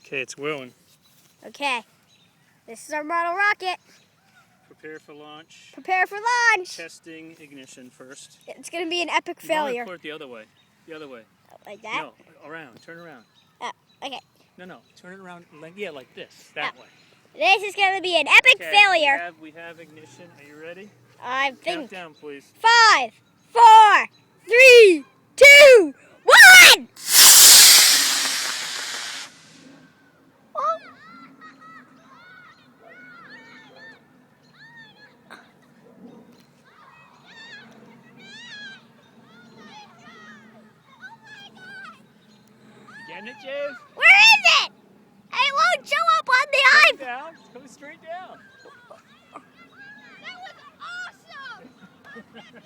Okay, it's wheeling. Okay. This is our model rocket. Prepare for launch. Prepare for launch. Testing ignition first. It's going to be an epic failure. Put it the other way. The other way. Like that? No, around. Turn around. Oh, okay. No. Turn it around. Like this. That way. This is going to be an epic failure. We have ignition. Are you ready? I think. Countdown, please. 5, 4, 3, 2, 1! Getting it, Jave? Where is it? It won't show up on the iPhone. Down. It's coming straight down. That was awesome!